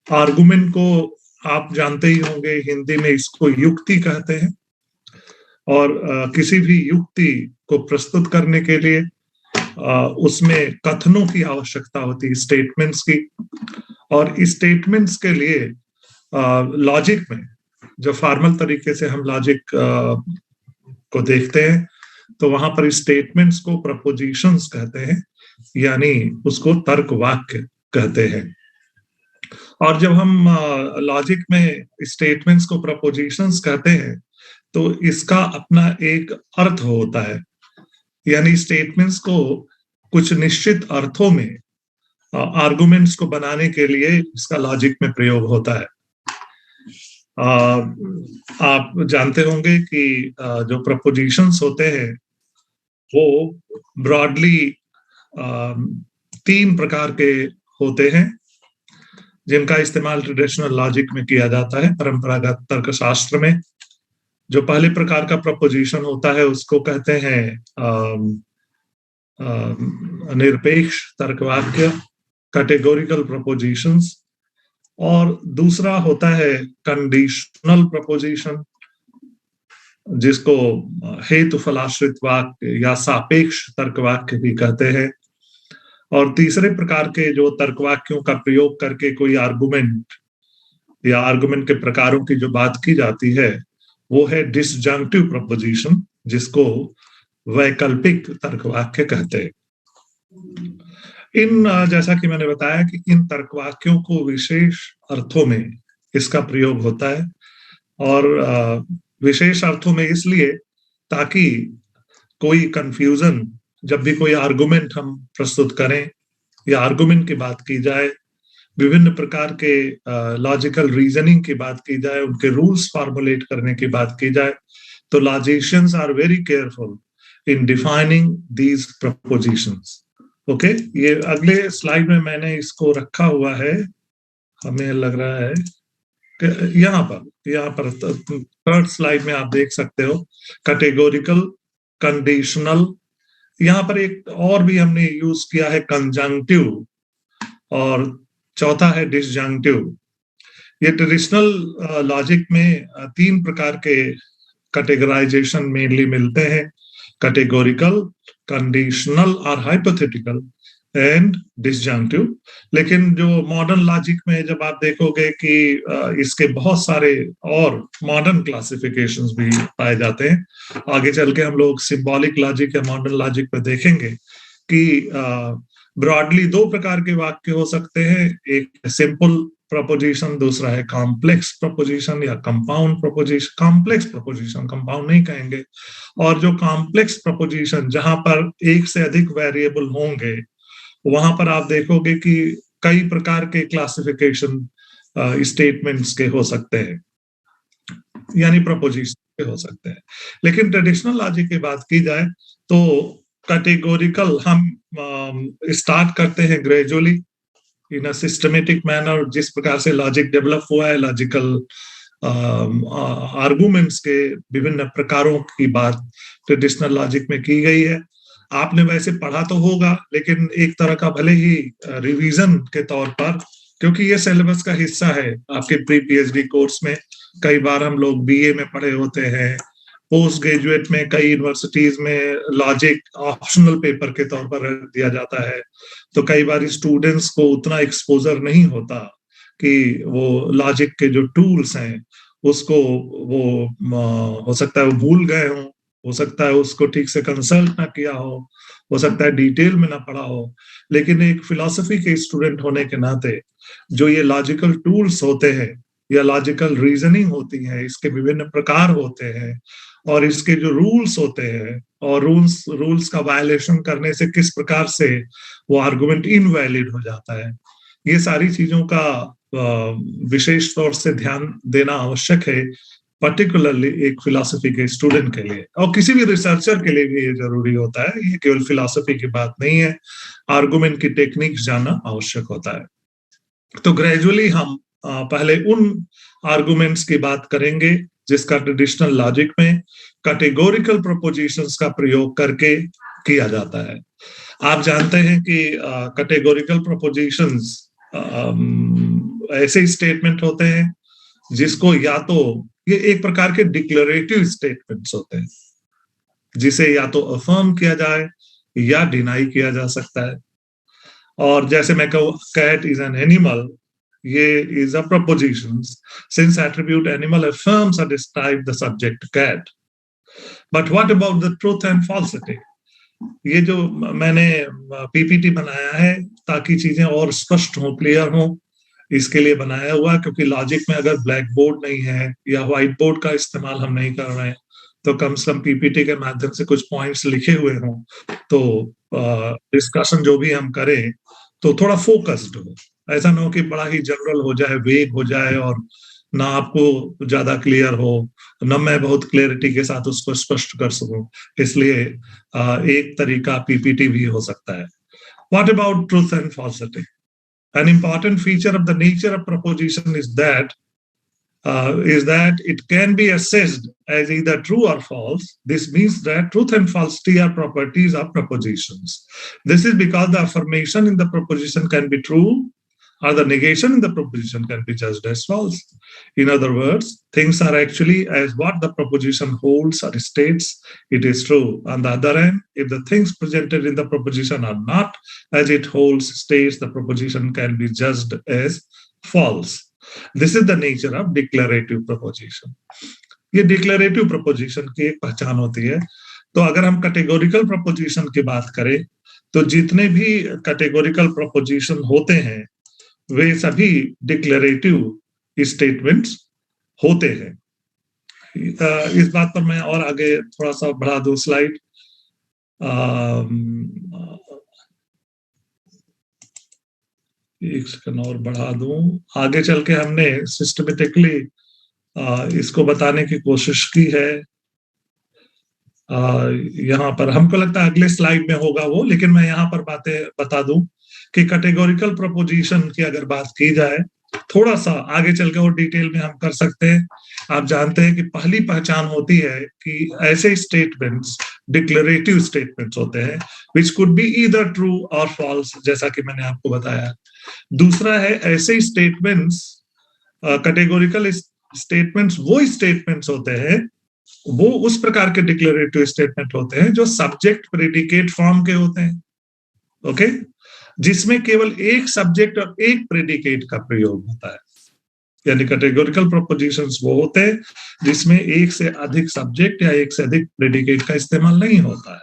Argument को आप जानते ही होंगे, हिंदी में इसको युक्ति कहते हैं। और किसी भी युक्ति को प्रस्तुत करने के लिए उसमें कथनों की आवश्यकता होती है, स्टेटमेंट्स की। और स्टेटमेंट्स के लिए लॉजिक में, जो फॉर्मल तरीके से हम लॉजिक को देखते हैं, तो वहां पर स्टेटमेंट्स को प्रपोजिशंस कहते हैं, यानी उसको तर्क वाक्य कहते हैं। और जब हम लॉजिक में स्टेटमेंट्स को प्रपोजिशंस कहते हैं, तो इसका अपना एक अर्थ होता है, यानी स्टेटमेंट्स को कुछ निश्चित अर्थों में आर्गुमेंट्स को बनाने के लिए इसका लॉजिक में प्रयोग होता है। आप जानते होंगे कि जो प्रपोजिशंस होते हैं वो ब्रॉडली 3 प्रकार के होते हैं, जिनका इस्तेमाल ट्रेडिशनल लॉजिक में किया जाता है, परंपरागत तर्कशास्त्र में। जो पहले प्रकार का प्रपोजिशन होता है उसको कहते हैं निरपेक्ष तर्कवाक्य, कैटेगोरिकल प्रपोजिशंस। और दूसरा होता है कंडीशनल प्रपोजिशन, जिसको हेतु फलाश्रित वाक्य या सापेक्ष तर्कवाक्य भी कहते हैं। और तीसरे प्रकार के जो तर्कवाक्यों का प्रयोग करके कोई आर्गुमेंट या आर्गुमेंट के प्रकारों की जो बात की जाती है वो है डिसजंक्टिव प्रपोजिशन, जिसको वैकल्पिक तर्कवाक्य कहते हैं। जैसा कि मैंने बताया कि इन तर्कवाक्यों को विशेष अर्थों में इसका प्रयोग होता है, और विशेष अर्थों में इसलिए ताकि कोई कंफ्यूजन, जब भी कोई आर्गुमेंट हम प्रस्तुत करें या आर्गुमेंट की बात की जाए, विभिन्न प्रकार के लॉजिकल रीजनिंग की बात की जाए, उनके रूल्स फॉर्मुलेट करने की बात की जाए, तो logicians are very careful in defining these propositions. Okay, ये अगले स्लाइड में मैंने इसको रखा हुआ है, हमें लग रहा है कि यहाँ पर थर्ड स्लाइड में आप देख सकते हो कैटेगोरिकल, कंडीशनल। यहाँ पर एक और भी हमने यूज किया है कंजंक्टिव, और चौथा है डिसजंक्टिव। ये ट्रेडिशनल लॉजिक में 3 प्रकार के कैटेगराइजेशन मेनली मिलते हैं, कैटेगोरिकल, कंडीशनल और हाइपोथेटिकल एंड डिसजंक्टिव। लेकिन जो मॉडर्न लॉजिक में जब आप देखोगे कि इसके बहुत सारे और मॉडर्न क्लासिफिकेशंस भी पाए जाते हैं। आगे चल के हम लोग सिंबॉलिक लॉजिक या मॉडर्न लॉजिक में देखेंगे कि ब्रॉडली 2 प्रकार के वाक्य हो सकते हैं, एक सिंपल प्रपोजिशन, दूसरा है कॉम्प्लेक्स प्रपोजिशन या compound preposition. Complex preposition, compound नहीं कहेंगे। और जो कॉम्प्लेक्स प्रपोजिशन, जहां पर एक से अधिक वेरिएबल होंगे, वहां पर आप देखोगे कि कई प्रकार के क्लासिफिकेशन स्टेटमेंट्स के हो सकते हैं, यानी प्रपोजिशन के हो सकते हैं। लेकिन ट्रेडिशनल लॉजिक की बात की जाए तो कैटेगोरिकल हम स्टार्ट करते हैं gradually in a systematic manner. जिस प्रकार से लॉजिक डेवलप हुआ है, लॉजिकल आर्गुमेंट्स के विभिन्न प्रकारों की बात ट्रेडिशनल लॉजिक में की गई है। आपने वैसे पढ़ा तो होगा, लेकिन एक तरह का भले ही रिवीजन के तौर पर, क्योंकि ये सिलेबस का हिस्सा है आपके प्री पीएचडी कोर्स में। कई बार हम लोग बीए में पढ़े होते हैं, पोस्ट ग्रेजुएट में कई यूनिवर्सिटीज में लॉजिक ऑप्शनल पेपर के तौर पर दिया जाता है। तो कई बार स्टूडेंट्स को उतना एक्सपोजर नहीं होता कि वो लॉजिक के जो टूल्स हैं उसको वो हो सकता है वो भूल गए हों, हो सकता है उसको ठीक से कंसल्ट ना किया हो सकता है डिटेल में ना पढ़ा हो। लेकिन एक फिलॉसफी के स्टूडेंट होने के नाते जो ये लॉजिकल टूल्स होते हैं या लॉजिकल रीजनिंग होती है, इसके विभिन्न प्रकार होते हैं, और इसके जो रूल्स होते हैं, और रूल्स का वायलेशन करने से किस प्रकार से वो आर्गुमेंट इनवैलिड हो जाता है, ये सारी चीजों का विशेष तौर से ध्यान देना आवश्यक है, पर्टिकुलरली एक फिलॉसफी के स्टूडेंट के लिए। और किसी भी रिसर्चर के लिए भी ये जरूरी होता है, ये केवल फिलॉसफी की बात नहीं है, आर्गुमेंट की टेक्निक्स जानना आवश्यक होता है। तो ग्रेजुअली हम पहले उन आर्गुमेंट्स की बात करेंगे जिसका ट्रेडिशनल लॉजिक में कैटेगोरिकल प्रपोजिशंस का प्रयोग करके किया जाता है। आप जानते हैं कि कैटेगोरिकल प्रपोजिशंस ऐसे स्टेटमेंट होते हैं जिसको या तो ये एक प्रकार के डिक्लेरेटिव स्टेटमेंट्स होते हैं, जिसे या तो अफर्म किया जाए या डिनाई किया जा सकता है। और जैसे मैं कहूँ कैट इज एन एनिमल, ये is a proposition, since attribute animal affirms और describe the subject cat. But what about the truth and falsity? ये जो मैंने पीपीटी बनाया है ताकि चीजें और स्पष्ट हो, क्लियर हो, इसके लिए बनाया हुआ, क्योंकि लॉजिक में अगर ब्लैक बोर्ड नहीं है या व्हाइट बोर्ड का इस्तेमाल हम नहीं कर रहे हैं, तो कम से कम पीपीटी के माध्यम से कुछ पॉइंट्स लिखे हुए हों, तो डिस्कशन जो भी हम करें तो थोड़ा फोकस्ड हो। ऐसा ना हो कि बड़ा ही जनरल हो जाए, वेग हो जाए, और ना आपको ज्यादा क्लियर हो, न मैं बहुत क्लियरिटी के साथ उसको स्पष्ट कर सकूं। इसलिए एक तरीका पीपीटी भी हो सकता है। What about truth and falsity? An important feature of the nature of proposition is that it can be assessed as either true or false. This means that truth and falsity are properties of propositions. This is because the affirmation in the proposition can be true, or the negation in the proposition can be judged as false. In other words, things are actually as what the proposition holds or states it is true. On the other hand, if the things presented in the proposition are not as it holds, states, the proposition can be judged as false. This is the nature of declarative proposition. ये declarative preposition की एक पहचान होती है। तो अगर हम categorical preposition की बात करें, तो जितने भी कैटेगोरिकल प्रपोजिशन होते हैं वे सभी डिक्लेरेटिव स्टेटमेंट्स होते हैं। इस बात पर मैं और आगे थोड़ा सा बढ़ा दूं स्लाइड। एक सेकंड और बढ़ा दूं। आगे चल के हमने सिस्टमेटिकली इसको बताने की कोशिश की है। यहाँ पर हमको लगता है अगले स्लाइड में होगा वो, लेकिन मैं यहाँ पर बातें बता दूं कि कैटेगोरिकल प्रपोजिशन की अगर बात की जाए, थोड़ा सा आगे चल के और डिटेल में हम कर सकते हैं। आप जानते हैं कि पहली पहचान होती है कि ऐसे स्टेटमेंट्स डिक्लेरेटिव स्टेटमेंट्स होते हैं which could be either true और फॉल्स, जैसा कि मैंने आपको बताया। दूसरा है ऐसे स्टेटमेंट्स, कैटेगोरिकल स्टेटमेंट्स वो स्टेटमेंट्स होते हैं, वो उस प्रकार के डिक्लेरेटिव स्टेटमेंट होते हैं जो सब्जेक्ट प्रेडिकेट फॉर्म के होते हैं, ओके, जिसमें केवल एक सब्जेक्ट और एक प्रेडिकेट का प्रयोग होता है। यानी कैटेगोरिकल प्रोपोजिशंस वो होते हैं जिसमें एक से अधिक सब्जेक्ट या एक से अधिक प्रेडिकेट का इस्तेमाल नहीं होता है।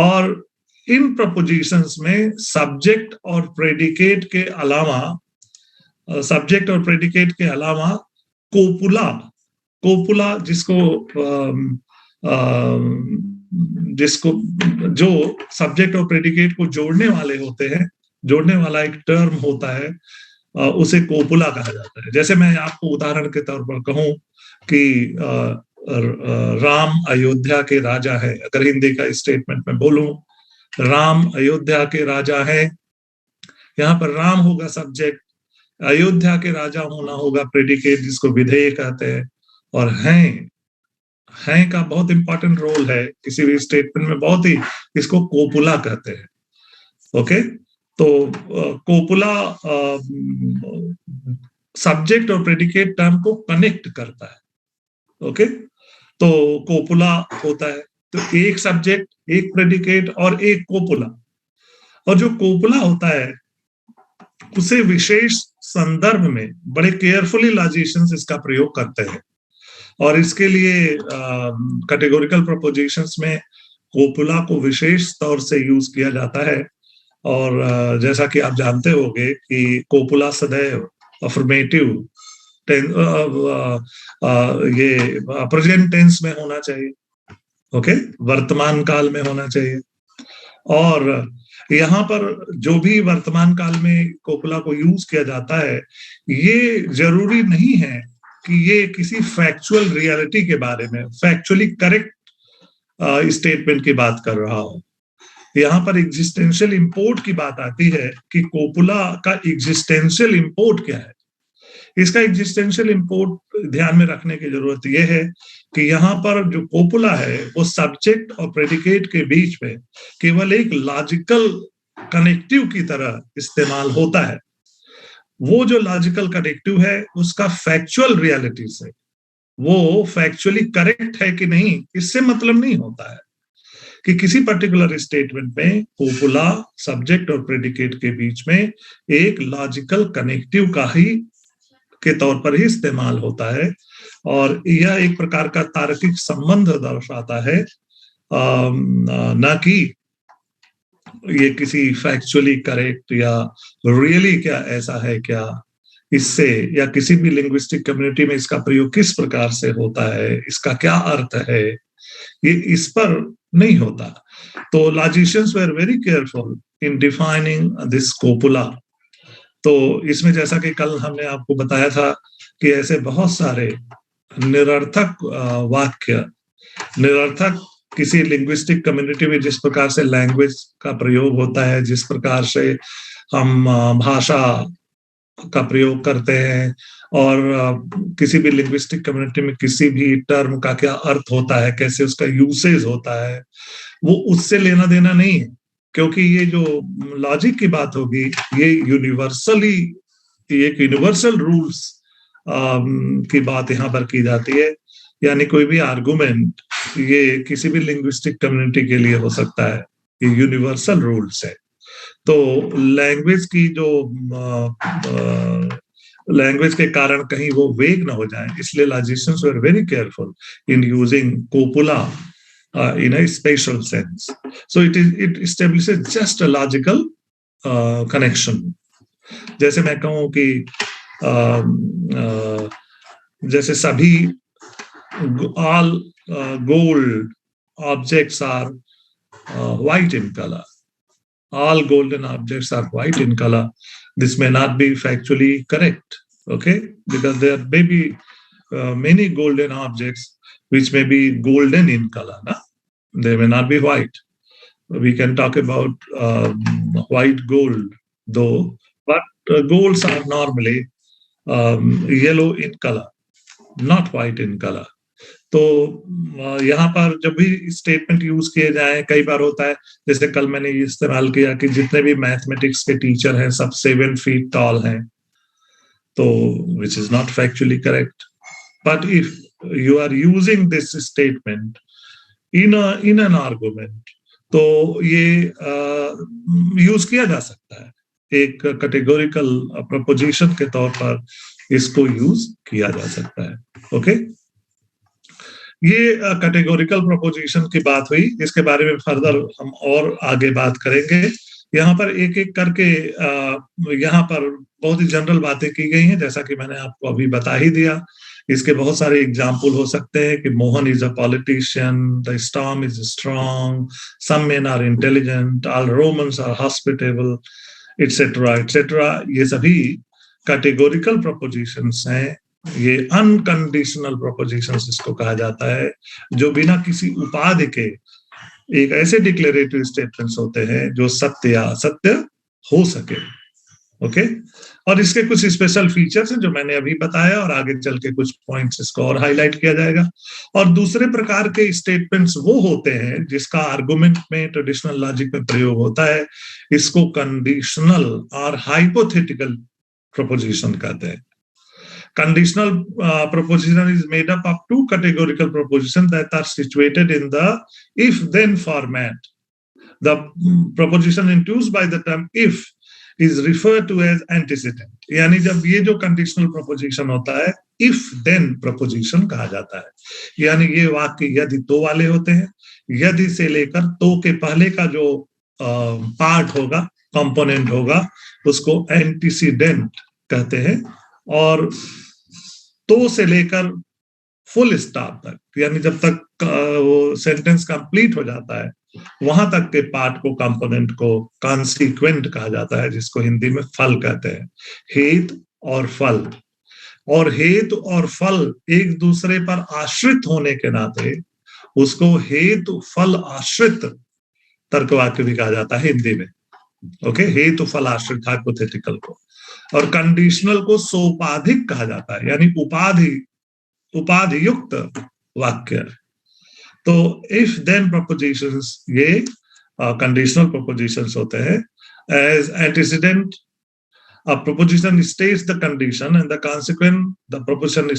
और इन प्रोपोजिशंस में सब्जेक्ट और प्रेडिकेट के अलावा कोपुला जिसको जो सब्जेक्ट और प्रेडिकेट को जोड़ने वाले होते हैं, जोड़ने वाला एक टर्म होता है, उसे कोपुला कहा जाता है। जैसे मैं आपको उदाहरण के तौर पर कहूं कि राम अयोध्या के राजा है, अगर हिंदी का स्टेटमेंट में बोलूं, राम अयोध्या के राजा है, यहाँ पर राम होगा सब्जेक्ट, अयोध्या के राजा होना होगा प्रेडिकेट जिसको विधेय कहते हैं, और हैं का बहुत इंपॉर्टेंट रोल है किसी भी स्टेटमेंट में, बहुत ही, इसको कोपुला कहते हैं। ओके, तो कोपुला सब्जेक्ट और प्रेडिकेट टर्म को कनेक्ट करता है। ओके, तो कोपुला होता है तो एक सब्जेक्ट, एक प्रेडिकेट और एक कोपुला। और जो कोपुला होता है उसे विशेष संदर्भ में बड़े केयरफुली लॉजिशियंस इसका प्रयोग करते हैं, और इसके लिए कैटेगोरिकल प्रोपोजिशंस में कोपुला को विशेष तौर से यूज किया जाता है। और जैसा कि आप जानते होंगे कि कोपुला सदैव अफर्मेटिव ये प्रेजेंट टेंस में होना चाहिए, ओके, वर्तमान काल में होना चाहिए। और यहाँ पर जो भी वर्तमान काल में कोपुला को यूज किया जाता है, ये जरूरी नहीं है कि ये किसी फैक्चुअल रियलिटी के बारे में, फैक्चुअली करेक्ट स्टेटमेंट की बात कर रहा हो। यहाँ पर एग्जिस्टेंशियल इंपोर्ट की बात आती है कि कोपुला का एग्जिस्टेंशियल इंपोर्ट क्या है। इसका एग्जिस्टेंशियल इंपोर्ट ध्यान में रखने की जरूरत यह है कि यहाँ पर जो कोपुला है वो सब्जेक्ट और प्रेडिकेट के बीच में केवल एक लॉजिकल कनेक्टिव की तरह इस्तेमाल होता है। वो जो लॉजिकल कनेक्टिव है उसका फैक्चुअल रियलिटी से, वो फैक्चुअली करेक्ट है कि नहीं, इससे मतलब नहीं होता है कि किसी पर्टिकुलर स्टेटमेंट में कोपुला, सब्जेक्ट और प्रेडिकेट के बीच में एक लॉजिकल कनेक्टिव का ही के तौर पर ही इस्तेमाल होता है, और यह एक प्रकार का तार्किक संबंध दर्शाता है, न कि ये किसी फैक्चुअली करेक्ट या रियली क्या ऐसा है क्या इससे, या किसी भी लिंग्विस्टिक कम्युनिटी में इसका प्रयोग किस प्रकार से होता है, इसका क्या अर्थ है, ये इस पर नहीं होता। तो logicians were very careful in defining this copula. तो इसमें जैसा कि कल हमने आपको बताया था कि ऐसे बहुत सारे निरर्थक वाक्य, निरर्थक किसी लिंग्विस्टिक कम्युनिटी में जिस प्रकार से लैंग्वेज का प्रयोग होता है, जिस प्रकार से हम भाषा का प्रयोग करते हैं, और किसी भी लिंग्विस्टिक कम्युनिटी में किसी भी टर्म का क्या अर्थ होता है, कैसे उसका यूसेज होता है, वो उससे लेना देना नहीं है, क्योंकि ये जो लॉजिक की बात होगी ये यूनिवर्सली, एक यूनिवर्सल रूल्स की बात यहाँ पर की जाती है। यानी कोई भी आर्गुमेंट ये किसी भी लिंग्विस्टिक कम्युनिटी के लिए हो सकता है, ये यूनिवर्सल रूल्स है। तो लैंग्वेज की जो लैंग्वेज के कारण कहीं वो वेग ना हो जाए, इसलिए logicians were very careful in using copula in a spatial sense. So it establishes just a logical connection. जैसे मैं कहूं कि जैसे सभी all gold objects are white in color. All golden objects are white in color. This may not be factually correct, okay? Because there may be many golden objects which may be golden in color. Na? They may not be white. We can talk about white gold, though, but golds are normally yellow in color, not white in color. तो यहाँ पर जब भी statement use किए जाए, कई बार होता है, जैसे कल मैंने ये इस्तेमाल किया कि जितने भी मैथमेटिक्स के टीचर हैं सब 7 feet टॉल हैं, तो which is not factually correct, but if you are using this statement in an argument, तो ये यूज किया जा सकता है, एक कैटेगोरिकल प्रपोजिशन के तौर पर इसको यूज किया जा सकता है, ओके? ये कैटेगोरिकल प्रपोजिशन की बात हुई, इसके बारे में फर्दर हम और आगे बात करेंगे। यहाँ पर एक एक करके यहाँ पर बहुत ही जनरल बातें की गई हैं, जैसा कि मैंने आपको अभी बता ही दिया। इसके बहुत सारे एग्जाम्पल हो सकते हैं कि Mohan is a politician, the storm is strong, some men are intelligent, all Romans are hospitable, etcetera etcetera. ये सभी कैटेगोरिकल प्रपोजिशंस हैं। ये अनकंडीशनल प्रपोजिशंस इसको कहा जाता है, जो बिना किसी उपाधि के एक ऐसे डिक्लेरेटिव स्टेटमेंट्स होते हैं जो सत्य या असत्य हो सके, ओके? और इसके कुछ स्पेशल फीचर्स हैं जो मैंने अभी बताया, और आगे चल के कुछ पॉइंट्स इसको और हाईलाइट किया जाएगा। और दूसरे प्रकार के स्टेटमेंट्स वो होते हैं जिसका आर्गुमेंट में, ट्रेडिशनल लॉजिक में प्रयोग होता है, इसको कंडीशनल और हाइपोथेटिकल प्रपोजिशन कहते हैं। Conditional proposition is made up of two categorical propositions that are situated in the if-then format. The proposition introduced by the term if is referred to as antecedent. यानी जब ये जो conditional proposition होता है, if-then proposition कहा जाता है। यानी ये वाक्य यदि तो वाले होते हैं, यदि से लेकर तो के पहले का जो पार्ट होगा, कंपोनेंट होगा, उसको एंटीसीडेंट कहते हैं, और तो से लेकर फुल स्टॉप तक, यानी जब तक वो सेंटेंस कंप्लीट हो जाता है, वहां तक के पार्ट को, कंपोनेंट को कॉन्सिक्वेंट कहा जाता है, जिसको हिंदी में फल कहते हैं। हेतु और फल, और हेतु और फल एक दूसरे पर आश्रित होने के नाते उसको हेतु फल आश्रित तर्कवाक्य भी कहा जाता है हिंदी में, ओके? हेतु फल आश्रित हाइपोथेटिकल को। और कंडीशनल को सोपाधिक कहा जाता है, यानी उपाधि युक्त वाक्य। तो इफ देन प्रपोजिशंस ये कंडीशनल प्रपोजिशंस होते हैं। As antecedent A proposition states the condition and the consequent, the proposition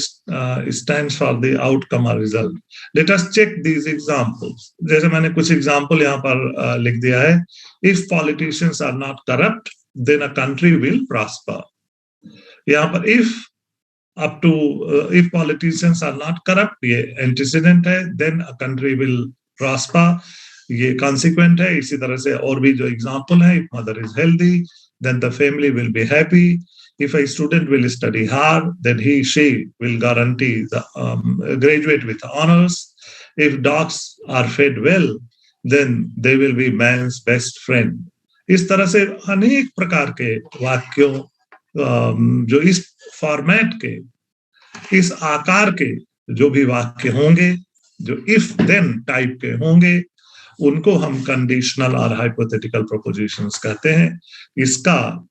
stands for the outcome or result. Let us check these examples. जैसे मैंने कुछ example यहाँ पर लिख दिया है. If politicians are not corrupt, then a country will prosper. यहाँ पर if politicians are not corrupt, ये antecedent है, then a country will prosper. ये consequent है. इसी तरह से और भी जो example है, if mother is healthy, then the family will be happy. If a student will study hard, then she will guarantee the graduate with honors. If dogs are fed well, then they will be man's best friend. इस तरह से अनेक प्रकार के वाक्यों जो इस format के, इस आकार के जो भी वाक्य होंगे, जो इफ देन टाइप के होंगे, उनको हम कंडीशनल और हाइपोथेटिकल प्रोपोजिशंस कहते हैं. इसका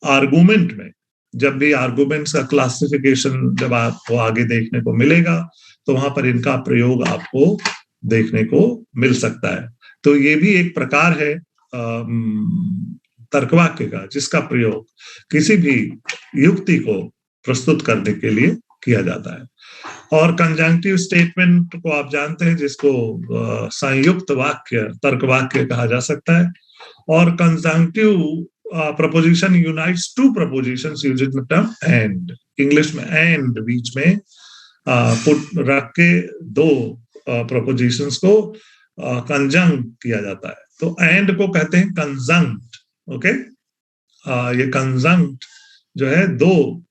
आर्गुमेंट में, जब भी आर्गुमेंट्स का क्लासिफिकेशन जब आपको आगे देखने को मिलेगा, तो वहां पर इनका प्रयोग आपको देखने को मिल सकता है. तो ये भी एक प्रकार है तर्कवाक्य का, जिसका प्रयोग किसी भी युक्ति को प्रस्तुत करने के लिए किया जाता है. और कंजंक्टिव स्टेटमेंट को आप जानते हैं, जिसको संयुक्त वाक्य, तर्क वाक्य कहा जा सकता है. और conjunctive proposition unites two propositions using the term and. English में एंड बीच में पुट रख के दो प्रपोजिशंस को कंजंक्ट किया जाता है. तो एंड को कहते हैं कंजंक्ट. ओके, ये कंजंक्ट जो है दो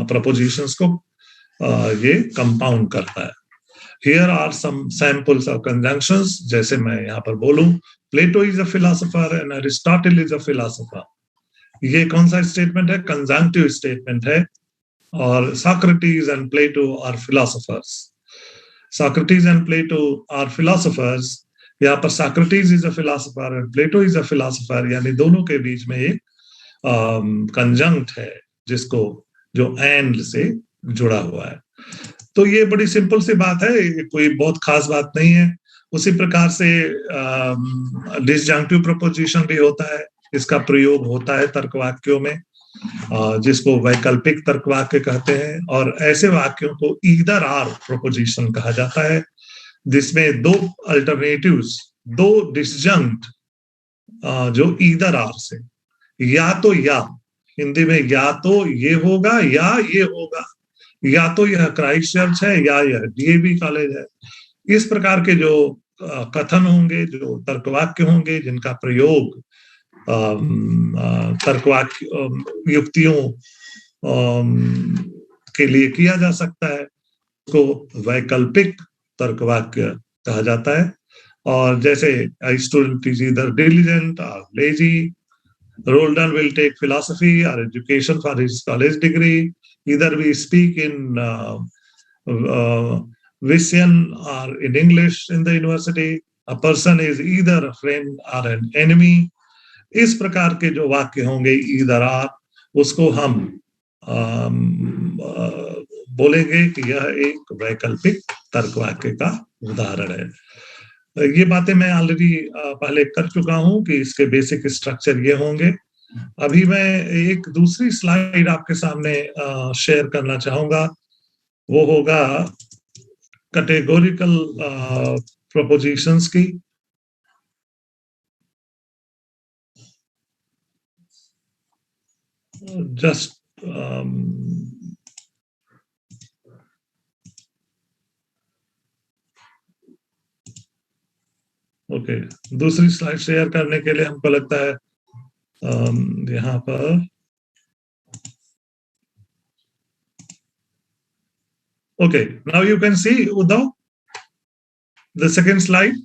प्रपोजिशंस को ये कंपाउंड करता है. Here are some samples of conjunctions. जैसे मैं यहाँ पर बोलूं, Plato is a philosopher and Aristotle is a philosopher. ये कौन सा स्टेटमेंट है? कंजंक्टिव स्टेटमेंट है. और Socrates and Plato are philosophers. Socrates and Plato are philosophers. यहाँ पर Socrates is a philosopher and Plato is a philosopher, यानी दोनों के बीच में एक कंजंक्ट है, जिसको जो एंड से जुड़ा हुआ है. तो ये बड़ी सिंपल सी बात है, कोई बहुत खास बात नहीं है. उसी प्रकार से डिसजंक्टिव प्रपोजिशन भी होता है. इसका प्रयोग होता है तर्क वाक्यों में, जिसको वैकल्पिक तर्क वाक्य कहते हैं. और ऐसे वाक्यों को ईदर आर प्रपोजिशन कहा जाता है, जिसमें दो अल्टरनेटिव्स, दो डिसजंक्ट जो ईदर आर से, या तो या, हिंदी में या तो ये होगा या ये होगा, या तो यह क्राइस्ट चर्च है या यह डीएवी कॉलेज है. इस प्रकार के जो कथन होंगे, जो तर्कवाक्य होंगे, जिनका प्रयोग तर्कवाक्य युक्तियों के लिए किया जा सकता है, को वैकल्पिक तर्कवाक्य कहा जाता है. और जैसे स्टूडेंट इज ईदर डिलिजेंट और lazy, Roldan will take philosophy or education for his college degree. Either we speak in Vissian or in English in the university. A person is either a friend or an enemy. इस प्रकार के जो वाक्य होंगे either are, उसको हम बोलेंगे कि यह एक वैकल्पिक तर्क वाक्य का उदाहरण है. ये बातें मैं ऑलरेडी पहले कर चुका हूं कि इसके बेसिक स्ट्रक्चर ये होंगे. अभी मैं एक दूसरी स्लाइड आपके सामने शेयर करना चाहूंगा. वो होगा कैटेगोरिकल प्रोपोजिशंस की. जस्ट ओके, दूसरी स्लाइड शेयर करने के लिए हमको लगता है यहाँ पर okay, now you can see Uddhav the second slide.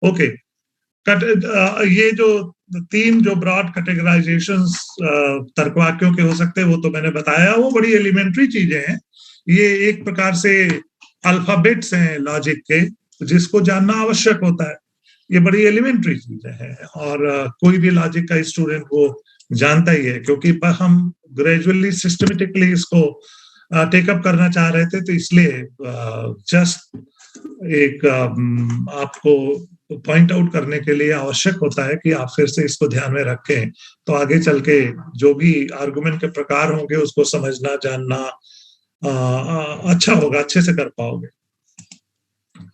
Okay, ये जो तीन जो ब्रॉड कैटेगराइजेशंस तर्कवाक्यों के हो सकते हैं, वो तो मैंने बताया, वो बड़ी एलिमेंट्री चीजें हैं. ये एक प्रकार से अल्फाबेट्स हैं लॉजिक के, जिसको जानना आवश्यक होता है. ये बड़ी एलिमेंट्री चीजें हैं और कोई भी लॉजिक का स्टूडेंट वो जानता ही है, क्योंकि हम ग्रेजुअली सिस्टमेटिकली इसको टेकअप करना चाह रहे थे. तो इसलिए जस्ट एक आपको पॉइंट आउट करने के लिए आवश्यक होता है कि आप फिर से इसको ध्यान में रखें, तो आगे चल के जो भी आर्गुमेंट के प्रकार होंगे उसको समझना जानना अच्छा होगा, अच्छे से कर पाओगे।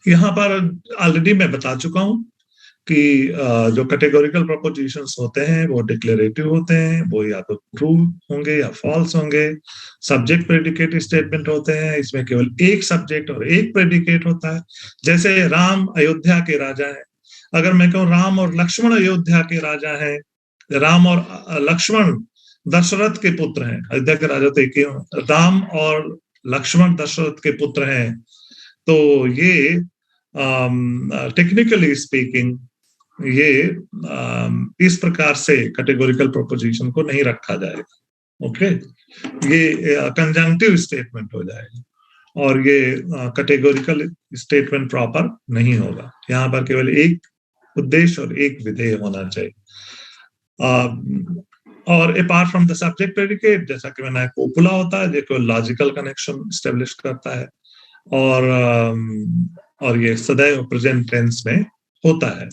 यहाँ पर ऑलरेडी मैं बता चुका हूं कि जो कैटेगोरिकल प्रपोजिशंस होते हैं वो डिक्लेरेटिव होते हैं, वो या तो ट्रू होंगे या फॉल्स होंगे। सब्जेक्ट प्रेडिकेट स्टेटमेंट होते हैं, इसमें केवल एक सब्जेक्ट और एक प्रेडिकेट होता है। जैसे राम अयोध्या के राजा हैं, अगर मैं कहूँ राम और लक्ष्मण अयोध्या के राजा हैं, राम और लक्ष्मण दशरथ के पुत्र हैं, अयोध्या के राजा तो एक ही, राम और लक्ष्मण दशरथ के पुत्र हैं, तो ये टेक्निकली स्पीकिंग ये इस प्रकार से कैटेगोरिकल प्रोपोजिशन को नहीं रखा जाएगा। ओके, ये कंजंक्टिव स्टेटमेंट हो जाएगा और ये कैटेगोरिकल स्टेटमेंट प्रॉपर नहीं होगा। यहाँ पर केवल एक उद्देश्य और एक विधेय होना चाहिए। और apart from the subject predicate, जैसा कि मैंने कोपुला होता है जो लॉजिकल कनेक्शन स्टेब्लिश करता है, और ये सदैव प्रेजेंट टेंस में होता है।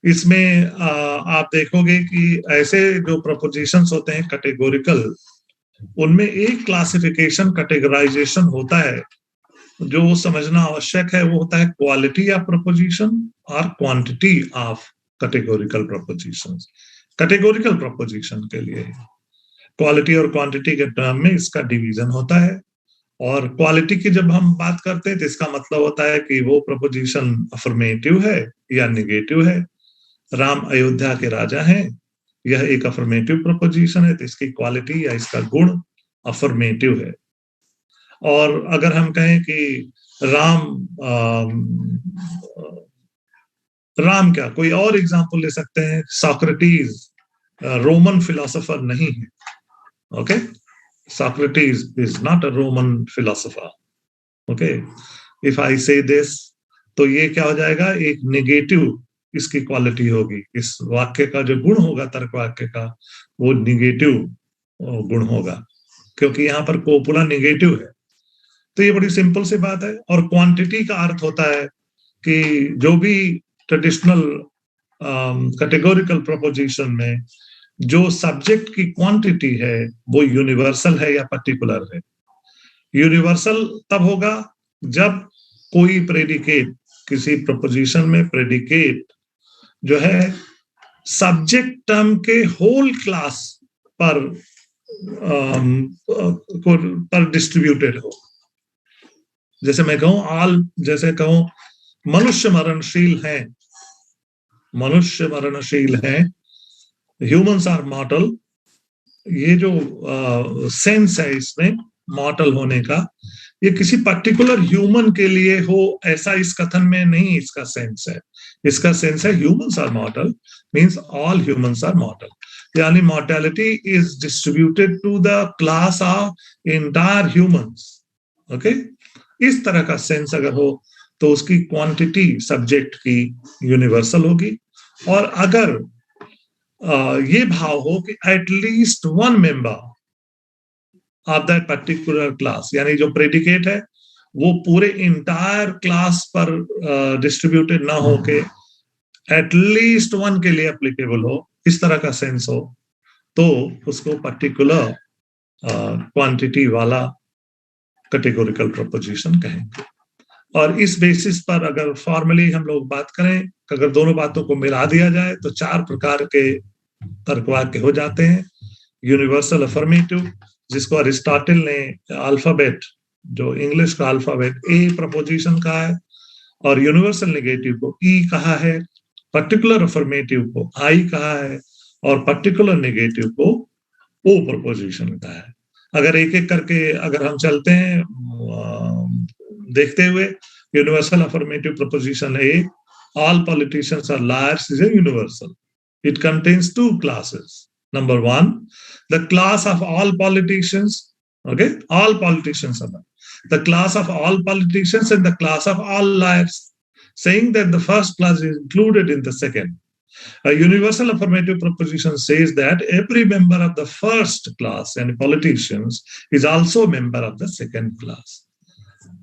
इसमें आप देखोगे कि ऐसे जो प्रपोजिशंस होते हैं कैटेगोरिकल, उनमें एक क्लासिफिकेशन कैटेगराइजेशन होता है जो समझना आवश्यक है, वो होता है क्वालिटी ऑफ प्रपोजिशन और quantity of categorical propositions. Categorical preposition के लिए क्वालिटी और क्वांटिटी के टर्म में इसका डिवीजन होता है, और क्वालिटी की जब हम बात करते हैं तो इसका मतलब होता है कि वो प्रपोजिशन अफर्मेटिव है या निगेटिव है। राम अयोध्या के राजा हैं, यह एक अफर्मेटिव प्रपोजिशन है, तो इसकी क्वालिटी या इसका गुण अफर्मेटिव है। और अगर हम कहें कि राम क्या, कोई और एग्जांपल ले सकते हैं, सॉक्रेटिस रोमन फिलोसोफर नहीं है। Okay, Socrates is not a Roman philosopher. Okay, if I say this, तो ये क्या हो जाएगा, एक नेगेटिव इसकी क्वालिटी होगी, इस वाक्य का जो गुण होगा तर्क वाक्य का वो नेगेटिव गुण होगा, क्योंकि यहाँ पर कोपुला नेगेटिव है। तो ये बड़ी सिंपल सी बात है। और क्वांटिटी का अर्थ होता है कि जो भी ट्रेडिशनल कैटेगोरिकल प्रपोजिशन में जो सब्जेक्ट की क्वांटिटी है वो यूनिवर्सल है या पर्टिकुलर है। यूनिवर्सल तब होगा जब कोई प्रेडिकेट, किसी प्रपोजिशन में प्रेडिकेट जो है सब्जेक्ट टर्म के होल क्लास पर डिस्ट्रीब्यूटेड हो। जैसे मैं कहूं जैसे कहूं मनुष्य मरणशील है, मनुष्य मरणशील है, ह्यूमंस आर मॉर्टल, ये जो सेंस है इसमें मॉर्टल होने का, ये किसी पर्टिकुलर ह्यूमन के लिए हो ऐसा इस कथन में नहीं इसका सेंस है। इसका सेंस है humans are mortal means all humans are mortal, यानी mortality is distributed to the class of entire humans. Okay, इस तरह का सेंस अगर हो तो उसकी क्वांटिटी सब्जेक्ट की यूनिवर्सल होगी। और अगर ये भाव हो कि at least one member of that particular class, यानी जो प्रेडिकेट है वो पूरे इंटायर क्लास पर डिस्ट्रीब्यूटेड ना हो के एटलीस्ट वन के लिए एप्लीकेबल हो, इस तरह का सेंस हो, तो उसको पर्टिकुलर क्वांटिटी वाला कैटेगोरिकल प्रपोजिशन कहेंगे। और इस बेसिस पर अगर फॉर्मली हम लोग बात करें, अगर दोनों बातों को मिला दिया जाए तो 4 प्रकार के तर्कवाक्य हो जाते हैं। यूनिवर्सल अफर्मेटिव, जिसको अरिस्टोटल ने अल्फाबेट, जो इंग्लिश का अल्फाबेट ए प्रपोजिशन का है, और यूनिवर्सल नेगेटिव को ई कहा है, पर्टिकुलर अफर्मेटिव को आई कहा है, और पर्टिकुलर नेगेटिव को ओ प्रपोजिशन कहा है। अगर एक एक करके अगर हम चलते हैं देखते हुए, universal affirmative preposition A, all politicians are liars, is a universal. It contains 2 classes. Number 1, the class of all politicians. Okay, all politicians are there. The class of all politicians and the class of all liars, saying that the first class is included in the second. A universal affirmative proposition says that every member of the first class and politicians is also a member of the second class.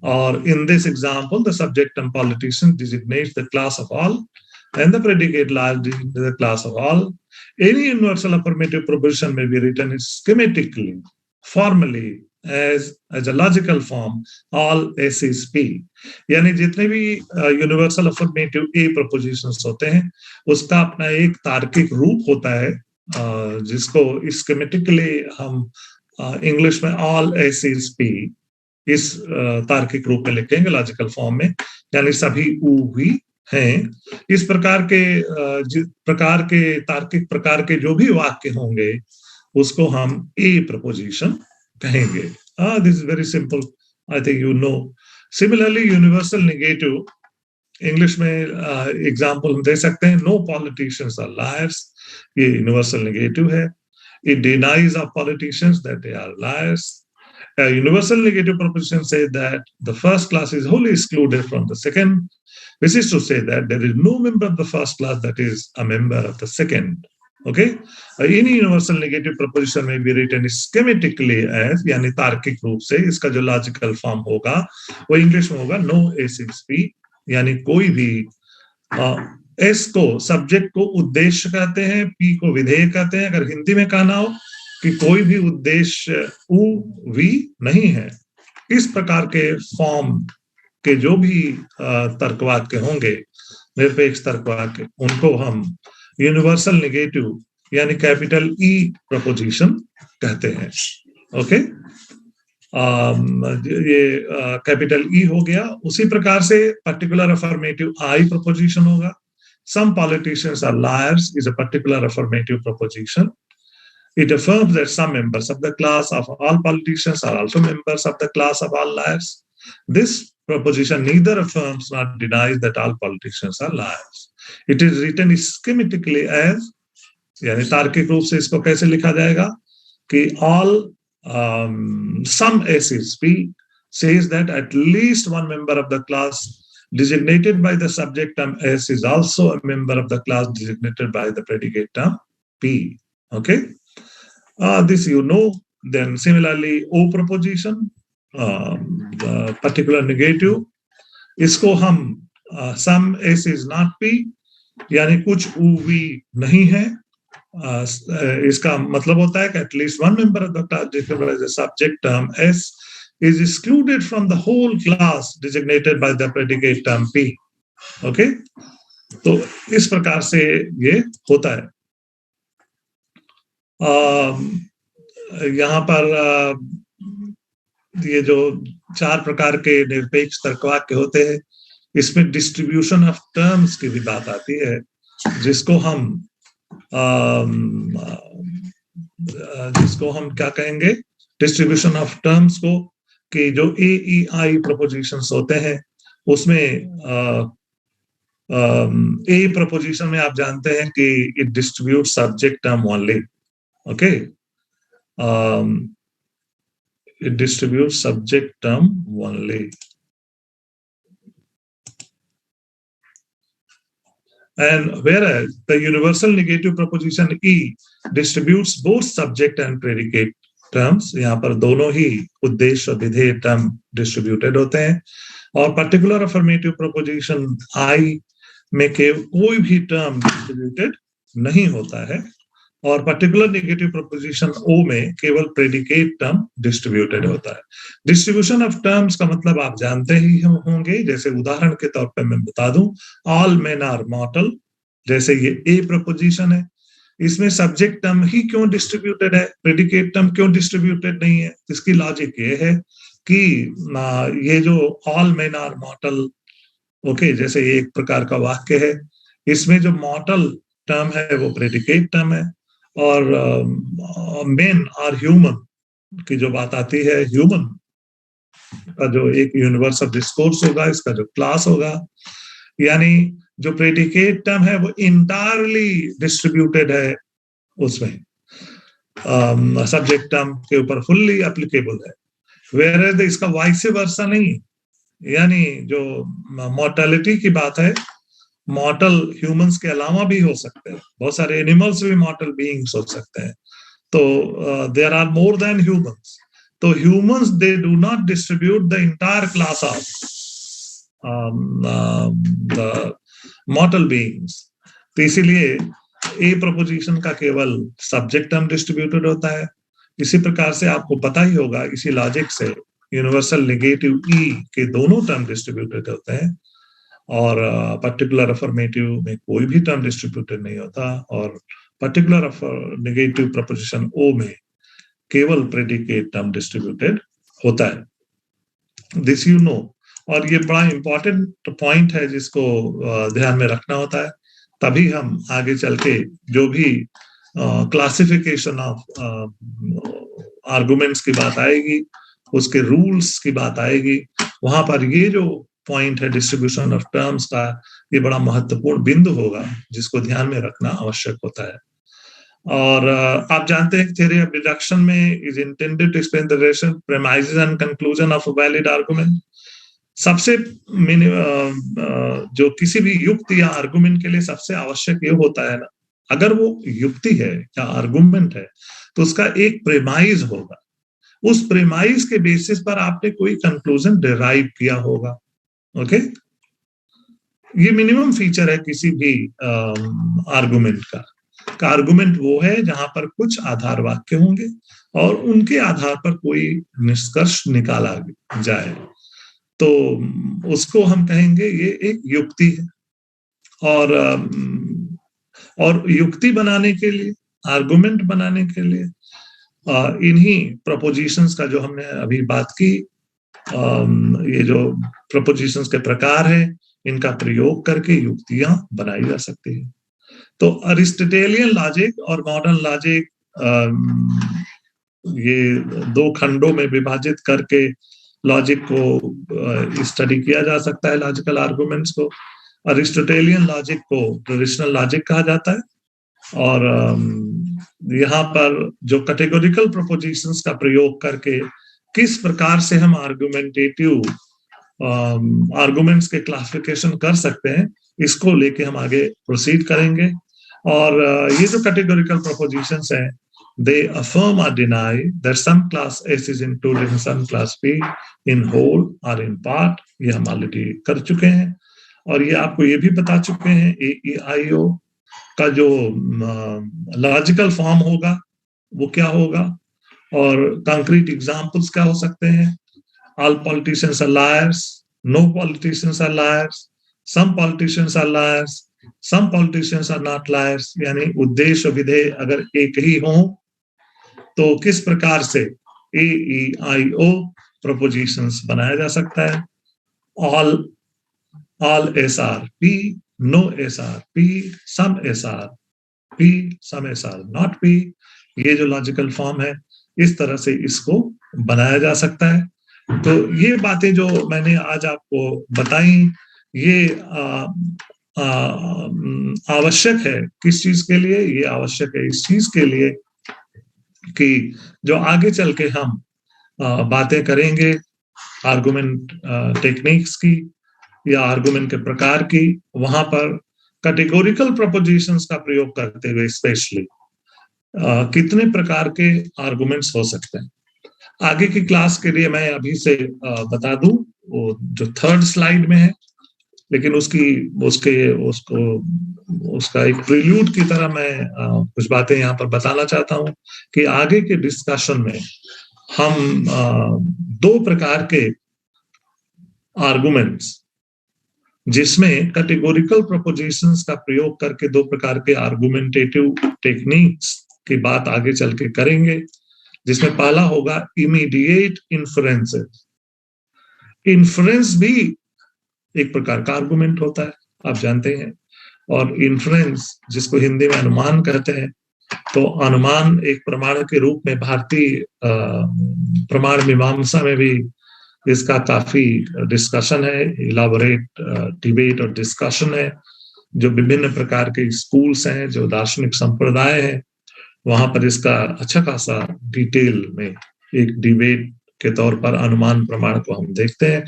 or in this example, the subject term politician designates the class of all, and the predicate lies in the class of all. Any universal affirmative proposition may be written schematically, formally, as a logical form, all S is P. यानी जितने भी universal affirmative ए propositions होते हैं उसका अपना एक तार्किक रूप होता है, जिसको स्कीमेटिकली हम इंग्लिश में ऑल एस इज पी इस तार्किक रूप में लिखेंगे, लॉजिकल फॉर्म में, यानी सभी ऊ भी हैं। इस प्रकार के तार्किक प्रकार के जो भी वाक्य होंगे उसको हम ए प्रपोजिशन कहेंगे। This is very simple, I think you know. Similarly universal negative English में एग्जाम्पल हम दे सकते हैं, नो पॉलिटिशियंस आर लायर्स, ये यूनिवर्सल नेगेटिव है। It denies of politicians that they are liars. A universal negative proposition says that the first class is wholly excluded from the second, which is to say that there is no member of the first class that is a member of the second. Okay? Any universal negative proposition may be written schematically as, यानी तार्किक रूप से, इसका जो logical form होगा वो English में होगा नो एस इज पी, यानी कोई भी एस को सब्जेक्ट को उद्देश्य कहते हैं, पी को विधेय कहते हैं। अगर हिंदी में कहना हो कि कोई भी उद्देश्य उ वी नहीं है, इस प्रकार के फॉर्म के जो भी तर्कवाक्य होंगे, निरपेक्ष तर्कवाक्य, उनको हम यूनिवर्सल नेगेटिव यानी कैपिटल ई प्रपोजिशन कहते हैं। ओके, ये कैपिटल ई हो गया। उसी प्रकार से पर्टिकुलर अफर्मेटिव आई प्रपोजिशन होगा। Some politicians are liars is a particular affirmative proposition. It affirms that some members of the class of all politicians are also members of the class of all liars. This proposition neither affirms nor denies that all politicians are liars. It is written schematically as, यानी तार्किक रूप से इसको कैसे लिखा जाएगा कि all some S is P says that at least one member of the class designated by the subject term S is also a member of the class designated by the predicate term P. Okay? This you know. Then similarly O proposition, particular negative, इसको हम some S is not P, यानी कुछ U V नहीं है। इसका मतलब होता है कि at least one member of the class designated by the subject term S is excluded from the whole class designated by the predicate term P. Okay? तो इस प्रकार से ये होता है। यहाँ पर ये जो चार प्रकार के निरपेक्ष तर्कवाक्य होते हैं, इसमें डिस्ट्रीब्यूशन ऑफ टर्म्स की भी बात आती है, जिसको हम क्या कहेंगे, डिस्ट्रीब्यूशन ऑफ टर्म्स को, कि जो ए ई आई प्रपोजिशंस होते हैं उसमें ए प्रपोजिशन में आप जानते हैं कि it distribute subject term only. Okay, it distributes subject term only. And whereas the universal negative proposition E distributes both subject and predicate terms, यहाँ पर दोनों ही उद्देश्य और विधेय टर्म डिस्ट्रीब्यूटेड होते हैं। और पर्टिकुलर अफर्मेटिव प्रोपोजिशन I में कोई भी टर्म डिस्ट्रीब्यूटेड नहीं होता है, और पर्टिकुलर नेगेटिव प्रोपोजिशन O में केवल प्रेडिकेट टर्म डिस्ट्रीब्यूटेड होता है। डिस्ट्रीब्यूशन ऑफ टर्म्स का मतलब आप जानते ही होंगे, जैसे उदाहरण के तौर पे मैं बता दूं, ऑल मेन आर मॉर्टल, जैसे ये ए प्रपोजिशन है, इसमें सब्जेक्ट टर्म ही क्यों डिस्ट्रीब्यूटेड है, प्रेडिकेट टर्म क्यों डिस्ट्रीब्यूटेड नहीं है? इसकी लॉजिक ये है कि ये जो all men are mortal, okay, जैसे ये एक प्रकार का वाक्य है, इसमें जो मॉर्टल टर्म है वो प्रेडिकेट टर्म है, और मेन आर ह्यूमन की जो बात आती है, ह्यूमन का जो एक यूनिवर्सल डिस्कोर्स होगा, इसका जो क्लास होगा, यानी जो प्रेडिकेट टर्म है वो इंटायरली डिस्ट्रीब्यूटेड है, उसमें सब्जेक्ट टर्म के ऊपर फुल्ली एप्लीकेबल है। वेयर इसका वाइस वर्सा नहीं, यानी जो मॉर्टेलिटी की बात है, मॉर्टल ह्यूमंस के अलावा भी हो सकते हैं, बहुत सारे एनिमल्स भी मॉर्टल बीइंग्स हो सकते हैं, तो there are more than humans. तो humans they do not distribute the entire class of the mortal beings. तो इसीलिए ए प्रपोजिशन का केवल सब्जेक्ट टर्म डिस्ट्रीब्यूटेड होता है। इसी प्रकार से आपको पता ही होगा, इसी लॉजिक से यूनिवर्सल नेगेटिव ई के दोनों टर्म डिस्ट्रीब्यूटेड होते हैं, और पर्टिकुलर अफर्मेटिव में कोई भी टर्म डिस्ट्रीब्यूटेड नहीं होता, और पर्टिकुलर नेगेटिव प्रपोजिशन ओ में केवल प्रेडिकेट टर्म डिस्ट्रीब्यूटेड होता है। This you know. और ये बड़ा इंपॉर्टेंट पॉइंट है जिसको ध्यान में रखना होता है, तभी हम आगे चल के जो भी क्लासिफिकेशन ऑफ आर्गुमेंट्स की बात आएगी, उसके रूल्स की बात आएगी, वहां पर ये जो पॉइंट है डिस्ट्रीब्यूशन ऑफ टर्म्स का, ये बड़ा महत्वपूर्ण बिंदु होगा जिसको ध्यान में रखना आवश्यक होता है। और आप जानते हैं थ्योरी ऑफ डिडक्शन में is intended to explain the relation premises and conclusion of a valid argument. सबसे जो किसी भी युक्ति या आर्गुमेंट के लिए सबसे आवश्यक ये होता है ना, अगर वो युक्ति है या आर्गुमेंट है तो उसका एक प्रेमाइज होगा, उस प्रेमाइज के बेसिस पर आपने कोई कंक्लूजन डिराइव किया होगा। ओके, ये मिनिमम फीचर है किसी भी आर्गुमेंट का। आर्गुमेंट वो है जहां पर कुछ आधार वाक्य होंगे और उनके आधार पर कोई निष्कर्ष निकाला जाए, तो उसको हम कहेंगे ये एक युक्ति है। और युक्ति बनाने के लिए, आर्गुमेंट बनाने के लिए इन्हीं प्रपोजिशंस का जो हमने अभी बात की, ये जो प्रपोजिशंस के प्रकार है, इनका प्रयोग करके युक्तियां बनाई जा सकती है। तो अरिस्टोटेलियन लॉजिक और मॉडर्न लॉजिक, ये दो खंडों में विभाजित करके लॉजिक को स्टडी किया जा सकता है, लॉजिकल आर्गुमेंट्स को। अरिस्टोटेलियन लॉजिक को ट्रेडिशनल लॉजिक कहा जाता है, और यहाँ पर जो कैटेगोरिकल प्रोपोजिशंस का प्रयोग करके किस प्रकार से हम आर्गुमेंटेटिव आर्गुमेंट्स के क्लासिफिकेशन कर सकते हैं, इसको लेके हम आगे प्रोसीड करेंगे। और ये जो कैटेगोरिकल प्रोपोजिशंस हैं, they affirm or deny that some class S is included in some class B in whole or in part। ये हम ऑलरेडी कर चुके हैं, और ये आपको ये भी बता चुके हैं AEIO का जो लॉजिकल फॉर्म होगा वो क्या होगा, और कंक्रीट एग्जांपल्स क्या हो सकते हैं। All politicians are liars, no politicians are liars, some politicians are liars, some politicians are not liars। यानी उद्देश्य विधेय अगर एक ही हो तो किस प्रकार से AEIO प्रपोजिशंस बनाया जा सकता है। all SRP, no SRP, some SRP, some SR not P, ये जो लॉजिकल फॉर्म है, इस तरह से इसको बनाया जा सकता है। तो ये बातें जो मैंने आज आपको बताई, ये आवश्यक है किस चीज के लिए, ये आवश्यक है इस चीज के लिए कि जो आगे चल के हम बातें करेंगे आर्गुमेंट टेक्निक्स की या आर्गुमेंट के प्रकार की, वहां पर कैटेगोरिकल प्रपोजिशंस का प्रयोग करते हुए स्पेशली कितने प्रकार के आर्गुमेंट्स हो सकते हैं। आगे की क्लास के लिए मैं अभी से बता दूं, वो जो थर्ड स्लाइड में है, लेकिन उसका एक प्रील्यूड की तरह मैं कुछ बातें यहाँ पर बताना चाहता हूँ कि आगे के डिस्कशन में हम दो प्रकार के आर्गुमेंट्स, जिसमें कैटेगोरिकल प्रपोजिशंस का प्रयोग करके दो प्रकार के आर्गुमेंटेटिव टेक्निक्स की बात आगे चल के करेंगे, जिसमें पहला होगा इमीडिएट इन्फ्रेंसेस। इन्फ्रेंस भी एक प्रकार का आर्गुमेंट होता है, आप जानते हैं। और इन्फ्रेंस, जिसको हिंदी में अनुमान कहते हैं, तो अनुमान एक प्रमाण के रूप में भारतीय प्रमाण मीमांसा में भी इसका काफी डिस्कशन है, इलाबोरेट डिबेट और डिस्कशन है। जो विभिन्न प्रकार के स्कूल्स हैं, जो दार्शनिक संप्रदाय हैं, वहां पर इसका अच्छा खासा डिटेल में एक डिबेट के तौर पर अनुमान प्रमाण को हम देखते हैं।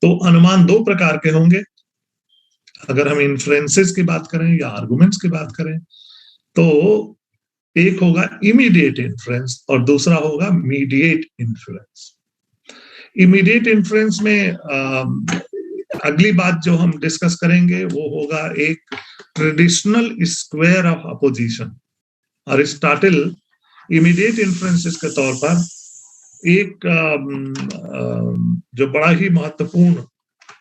तो अनुमान दो प्रकार के होंगे। अगर हम इन्फ्रेंसेस की बात करें या आर्गुमेंट्स की बात करें, तो एक होगा इमीडिएट इन्फ्लुएंस और दूसरा होगा मीडिएट इन्फ्लुएंस। इमीडिएट इन्फ्लुएंस में अगली बात जो हम डिस्कस करेंगे वो होगा एक traditional square of opposition. Aristotle immediate influences के तौर पर एक जो बड़ा ही महत्वपूर्ण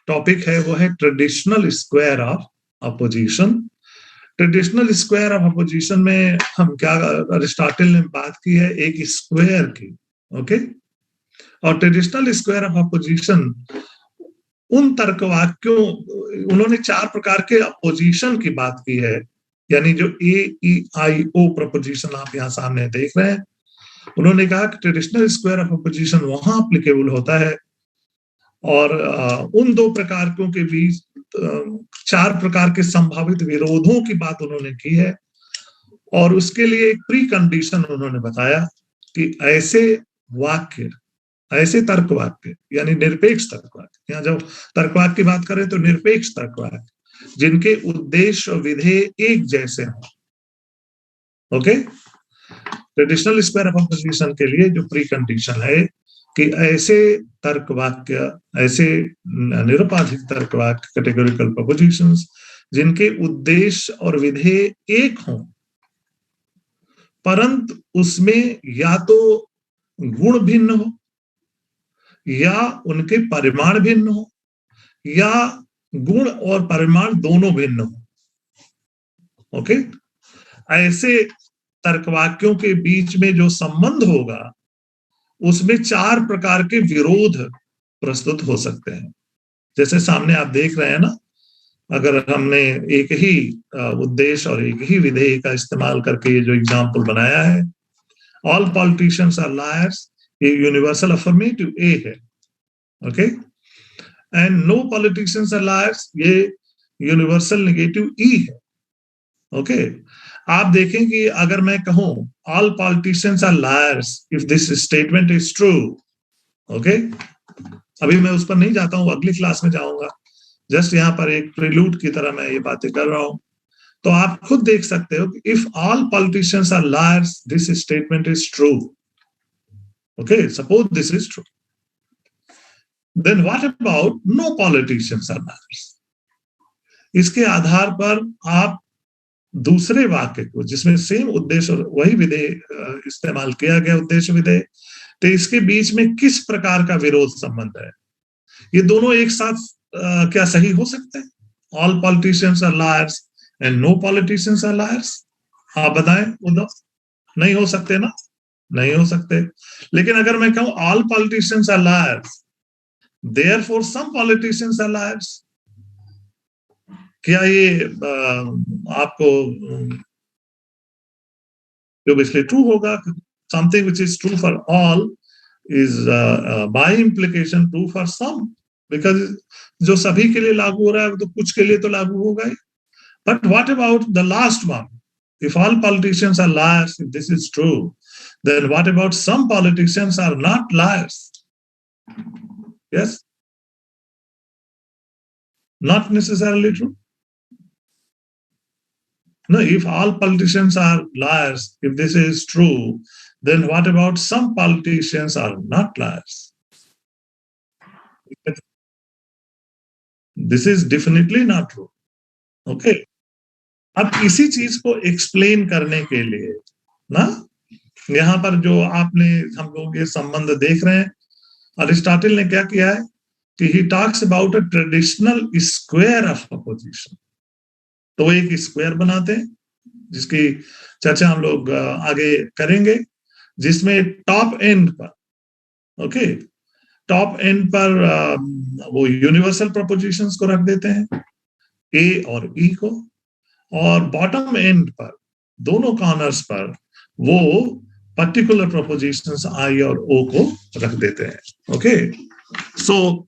टॉपिक है वो है traditional square of opposition. Traditional square of opposition में हम क्या अरिस्टोटल ने बात की है एक स्क्वायर की, ओके। और ट्रेडिशनल स्क्वायर ऑफ अपोजिशन उन तर्क वाक्यों, उन्होंने 4 प्रकार के अपोजिशन की बात की है, यानी जो AEIO प्रपोजिशन आप यहाँ सामने देख रहे हैं। उन्होंने कहा कि ट्रेडिशनल स्क्वायर ऑफ अपोजिशन वहां एप्लीकेबल होता है और उन 2 प्रकारों के बीच 4 प्रकार के संभावित विरोधों की बात उन्होंने की है। और उसके लिए एक प्री कंडीशन उन्होंने बताया कि ऐसे वाक्य, ऐसे तर्क वाक्य यानी निरपेक्ष तर्क वाक्य, यहाँ जब तर्क वाक्य की बात करें तो निरपेक्ष तर्क वाक्य जिनके उद्देश्य और विधेय एक जैसे हों, okay. Traditional square of opposition के लिए जो प्री कंडीशन है कि ऐसे तर्क वाक्य, ऐसे निरुपाधिक तर्क वाक्य, कैटेगोरिकल प्रपोजिशंस जिनके उद्देश्य और विधेय एक हों, परंतु उसमें या तो गुण भिन्न हो या उनके परिमाण भिन्न हो या गुण और परिमाण दोनों भिन्न हो, ओके। ऐसे तर्कवाक्यों के बीच में जो संबंध होगा उसमें 4 प्रकार के विरोध प्रस्तुत हो सकते हैं। जैसे सामने आप देख रहे हैं ना, अगर हमने एक ही उद्देश्य और एक ही विधेय का इस्तेमाल करके ये जो एग्जाम्पल बनाया है, ऑल पॉलिटिशियंस आर लायर्स, ये यूनिवर्सल अफर्मेटिव ए है, okay. And no politicians are liars, ये यूनिवर्सल नेगेटिव ई है, ओके। आप देखें कि अगर मैं कहूं all politicians are liars if this statement is true, okay. अभी मैं उस पर नहीं जाता हूं, अगली क्लास में जाऊंगा, जस्ट यहाँ पर एक प्रिल्यूड की तरह मैं ये बातें कर रहा हूं। तो आप खुद देख सकते हो कि if all politicians are liars this statement is true, okay, suppose this is true, then what about no politicians are liars. इसके आधार पर आप दूसरे वाक्य को जिसमें सेम उद्देश्य और वही विधेय इस्तेमाल किया गया, उद्देश्य विधेय, तो इसके बीच में किस प्रकार का विरोध संबंध है। ये दोनों एक साथ क्या सही हो सकते हैं? All politicians are liars and no politicians are liars, आप बताएं उद्धव? नहीं हो सकते ना, नहीं हो सकते। लेकिन अगर मैं कहूं all politicians are liars therefore some politicians are liars, क्या ये आपको obviously ट्रू होगा? Something which is true for all is by implication true for some, because जो सभी के लिए लागू हो रहा है तो कुछ के लिए तो लागू होगा ही। But what about the last one? If all politicians are liars, if this is true, then what about some politicians are not liars? Yes, not necessarily true. No, if all politicians are liars, if this is true, then what about some politicians are not liars? This is definitely not true. Okay. अब इसी चीज को explain करने के लिए ना, यहाँ पर जो आपने हम लोग ये संबंध देख रहे हैं, अरिस्टोटल ने क्या किया है कि he talks about a traditional square of opposition. तो एक स्क्वायर बनाते हैं जिसकी चर्चा हम लोग आगे करेंगे, जिसमें टॉप एंड पर, ओके, टॉप एंड पर वो यूनिवर्सल प्रपोजिशंस को रख देते हैं, ए और ई को, और बॉटम एंड पर दोनों कॉर्नर्स पर वो पर्टिकुलर प्रपोजिशंस आई और ओ को रख देते हैं, okay. So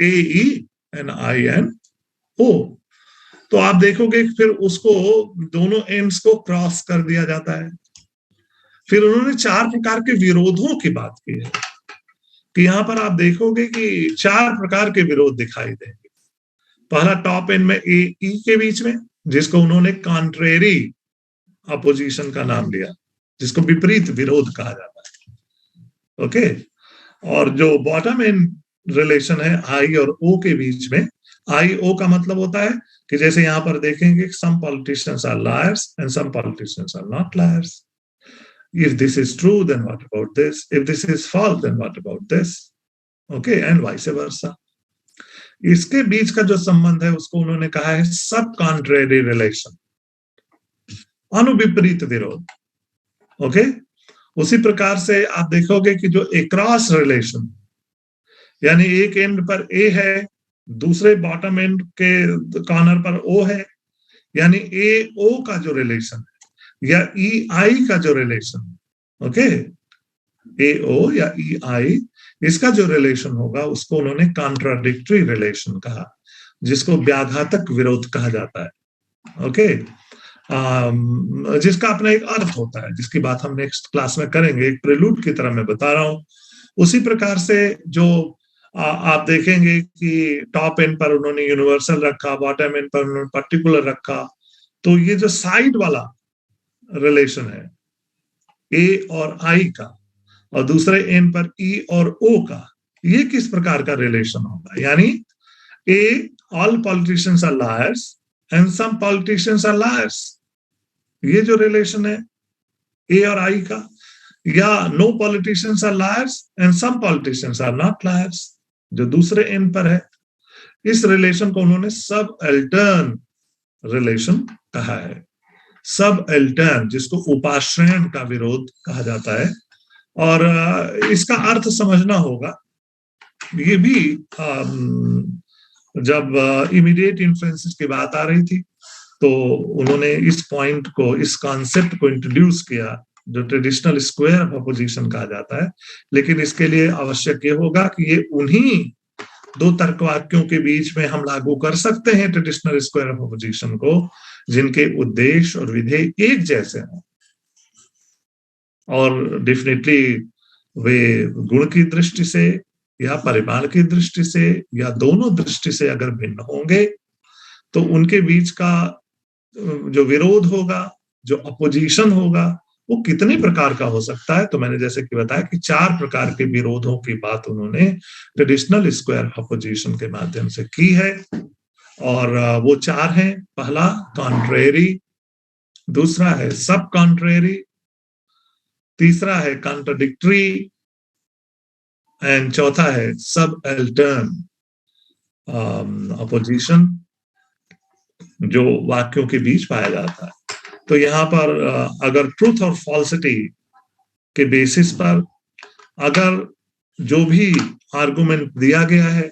A E and I and O. तो आप देखोगे फिर उसको दोनों एंड्स को क्रॉस कर दिया जाता है। फिर उन्होंने 4 प्रकार के विरोधों की बात की है कि यहां पर आप देखोगे कि 4 प्रकार के विरोध दिखाई देंगे। पहला टॉप एंड में ए ई के बीच में, जिसको उन्होंने कॉन्ट्रेरी अपोजिशन का नाम लिया, जिसको विपरीत विरोध कहा जाता है। ओके, और जो बॉटम एंड रिलेशन है आई और ओ के बीच में, आई ओ का मतलब होता है कि जैसे यहां पर देखेंगे, some politicians are liars and some politicians are not liars. If this is true, then what about this? If this is false, then what about this? Okay, and vice versa. इसके बीच का जो संबंध है उसको उन्होंने कहा है सब कॉन्ट्रेरी रिलेशन, अनुविपरीत विरोध। ओके, उसी प्रकार से आप देखोगे कि जो एक्रॉस रिलेशन, यानी एक एंड पर ए है, दूसरे बॉटम एंड के कॉर्नर पर ओ है, यानी ए ओ का जो रिलेशन है या ई आई का जो रिलेशन, ओके, ए ओ या ई आई, इसका जो रिलेशन होगा उसको उन्होंने कॉन्ट्राडिक्टरी रिलेशन कहा, जिसको व्याघातक विरोध कहा जाता है। ओके, जिसका अपना एक अर्थ होता है, जिसकी बात हम नेक्स्ट क्लास में करेंगे, एक प्रेलूड की तरह मैं बता रहा हूं। उसी प्रकार से जो आप देखेंगे कि टॉप एंड पर उन्होंने यूनिवर्सल रखा, बॉटम एंड पर उन्होंने पर्टिकुलर रखा, तो ये जो साइड वाला रिलेशन है ए और आई का, और दूसरे एंड पर ई और ओ का, ये किस प्रकार का रिलेशन होगा, यानी A all politicians are liars and some politicians are liars, ये जो रिलेशन है ए और आई का, या no politicians are liars and some politicians are not liars, जो दूसरे एंड पर है, इस रिलेशन को उन्होंने सब अल्टर्न रिलेशन कहा है। सब अल्टर्न, जिसको उपाश्रयण का विरोध कहा जाता है, और इसका अर्थ समझना होगा। ये भी जब इमीडिएट इन्फ्लुएंसेस की बात आ रही थी तो उन्होंने इस पॉइंट को, इस कॉन्सेप्ट को इंट्रोड्यूस किया, जो ट्रेडिशनल स्क्वायर ऑफ अपोजिशन कहा जाता है। लेकिन इसके लिए आवश्यक ये होगा कि ये उन्हीं दो तर्क वाक्यों के बीच में हम लागू कर सकते हैं ट्रेडिशनल स्क्वायर ऑफ अपोजिशन को, जिनके उद्देश्य और विधेय एक जैसे हैं, और डेफिनेटली वे गुण की दृष्टि से या परिमाण की दृष्टि से या दोनों दृष्टि से अगर भिन्न होंगे, तो उनके बीच का जो विरोध होगा, जो अपोजिशन होगा, वो कितने प्रकार का हो सकता है। तो मैंने जैसे कि बताया कि 4 प्रकार के विरोधों की बात उन्होंने ट्रेडिशनल स्क्वायर अपोजिशन के माध्यम से की है, और वो 4 हैं। पहला कॉन्ट्रेरी, दूसरा है सब कॉन्ट्रेरी, तीसरा है कॉन्ट्रडिक्टरी, एंड चौथा है सब अल्टर्न अपोजिशन, जो वाक्यों के बीच पाया जाता है। तो यहाँ पर अगर ट्रूथ और फॉल्सिटी के बेसिस पर अगर जो भी आर्गुमेंट दिया गया है,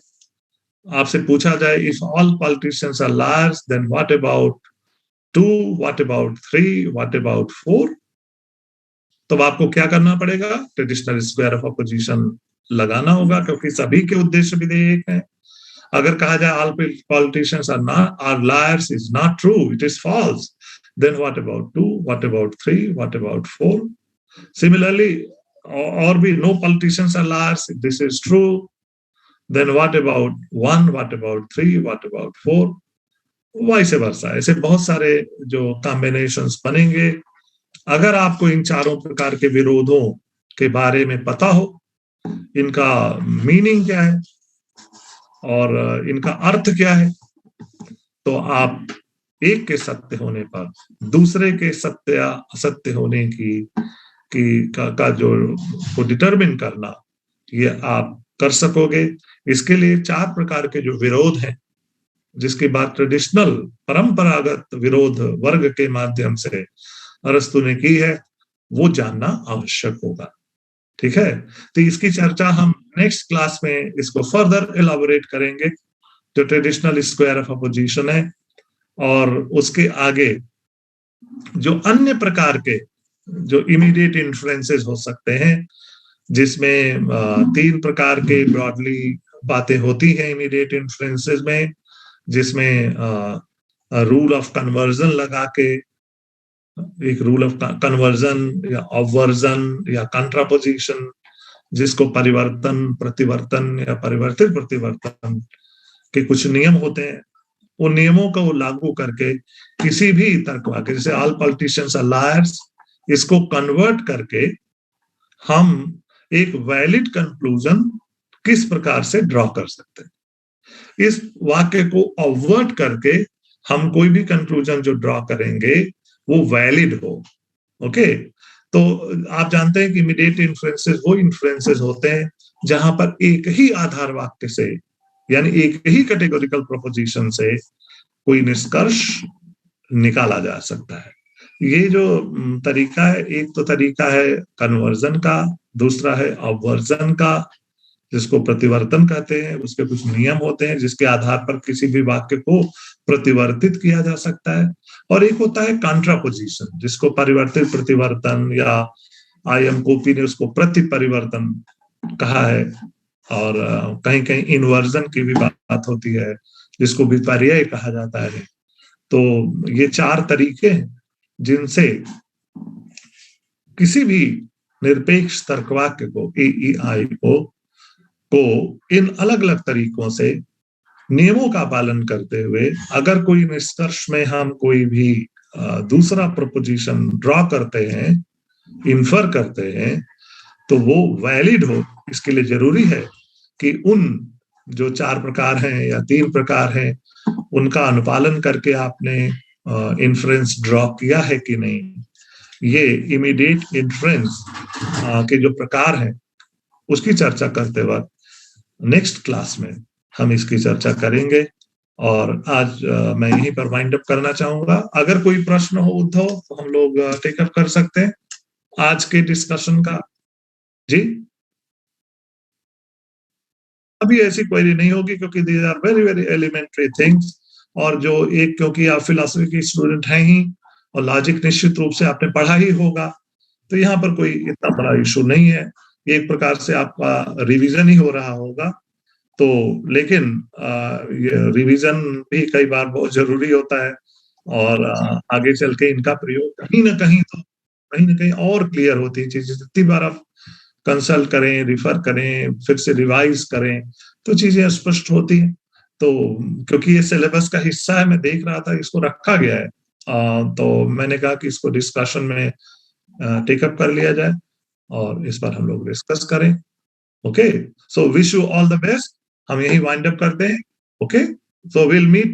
आपसे पूछा जाए if all politicians are liars then what about 2, what about 3, what about 4, तो आपको क्या करना पड़ेगा, ट्रेडिशनल स्क्वायर ऑफ अपोजिशन लगाना होगा, क्योंकि सभी के उद्देश्य विधेय एक है। अगर कहा जाए all politicians are liars is not true, it is false, then what about 2, what about 3, what about 4? Similarly, or we no politicians are liars, if this is true, then what about 1, what about 3, what about 4, vice versa। ऐसे बहुत सारे जो combinations बनेंगे। अगर आपको इन चारों प्रकार के विरोधों के बारे में पता हो, इनका मीनिंग क्या है और इनका अर्थ क्या है, तो आप एक के सत्य होने पर दूसरे के सत्य या असत्य होने का जो को डिटरमिन करना, ये आप कर सकोगे। इसके लिए 4 प्रकार के जो विरोध हैं, जिसकी बात ट्रेडिशनल परंपरागत विरोध वर्ग के माध्यम से अरस्तु ने की है, वो जानना आवश्यक होगा। ठीक है, तो इसकी चर्चा हम नेक्स्ट क्लास में इसको फर्दर एलाबोरेट करेंगे, जो ट्रेडिशनल स्क्वायर ऑफ अपोजिशन है, और उसके आगे जो अन्य प्रकार के जो इमीडिएट इन्फ्लुएंसेस हो सकते हैं, जिसमें 3 प्रकार के ब्रॉडली बातें होती हैं इमीडिएट इन्फ्लुएंसेस में, जिसमें रूल ऑफ कन्वर्जन लगा के, एक रूल ऑफ कन्वर्जन या ऑवर्जन या कंट्रापोजिशन, जिसको परिवर्तन प्रतिवर्तन या परिवर्तित प्रतिवर्तन के कुछ नियम होते हैं, उन नियमों को लागू करके किसी भी तर्क वाक्य, जैसे ऑल पॉलिटिशियंस आर लायर्स, इसको कन्वर्ट करके हम एक वैलिड कंक्लूजन किस प्रकार से ड्रॉ कर सकते हैं। इस वाक्य को अवर्ट करके हम कोई भी कंक्लूजन जो ड्रॉ करेंगे वो वैलिड हो। ओके, तो आप जानते हैं कि इमीडिएट इन्फ्लुएंसेस वो इन्फ्लुएंसेस होते हैं जहां पर एक ही आधार वाक्य से, यानी एक ही कैटेगोरिकल प्रोपोजिशन से कोई निष्कर्ष निकाला जा सकता है। ये जो तरीका है, एक तो तरीका है कन्वर्जन का, दूसरा है अवर्जन का, जिसको प्रतिवर्तन कहते हैं। उसके कुछ नियम होते हैं जिसके आधार पर किसी भी वाक्य को प्रतिवर्तित किया जा सकता है। और एक होता है कॉन्ट्रापोजिशन, जिसको परिवर्तित प्रतिवर्तन, या आई एम कोपी ने उसको प्रति परिवर्तन कहा है। और कहीं कहीं इन्वर्जन की भी बात होती है, जिसको विपर्यय कहा जाता है। तो ये चार तरीके हैं जिनसे किसी भी निरपेक्ष तर्कवाक्य को, एईआई को इन अलग अलग तरीकों से नियमों का पालन करते हुए अगर कोई निष्कर्ष में हम कोई भी दूसरा प्रोपोजिशन ड्रॉ करते हैं, इन्फर करते हैं, तो वो वैलिड हो। इसके लिए जरूरी है कि उन जो चार प्रकार हैं या तीन प्रकार हैं उनका अनुपालन करके आपने इन्फ्रेंस ड्रॉ किया है कि नहीं। ये इमीडिएट इन्फ्रेंस के जो प्रकार हैं उसकी चर्चा करते वक्त नेक्स्ट क्लास में हम इसकी चर्चा करेंगे। और आज मैं यहीं पर वाइंड अप करना चाहूंगा। अगर कोई प्रश्न हो उद्धव तो हम लोग टेकअप कर सकते हैं आज के डिस्कशन का। जी, अभी ऐसी क्वेरी नहीं होगी क्योंकि these are very very elementary things. और जो एक, क्योंकि आप फिलोसफी की स्टूडेंट हैं ही और लॉजिक निश्चित रूप से आपने पढ़ा ही होगा, तो यहाँ पर कोई इतना बड़ा इशू नहीं है। एक प्रकार से आपका रिवीजन ही हो रहा होगा। तो लेकिन ये रिवीजन भी कई बार बहुत जरूरी होता है, और आगे चल के इनका प्रयोग कहीं ना कहीं और क्लियर होती है चीजें। जितनी बार आप कंसल्ट करें, रिफर करें, फिर से रिवाइज करें, तो चीजें स्पष्ट होती हैं। तो क्योंकि ये सिलेबस का हिस्सा है, मैं देख रहा था इसको रखा गया है, तो मैंने कहा कि इसको डिस्कशन में टेकअप कर लिया जाए और इस पर हम लोग डिस्कस करें। Okay, so wish you all the best. हम यही वाइंड अप करते हैं। Okay, so will meet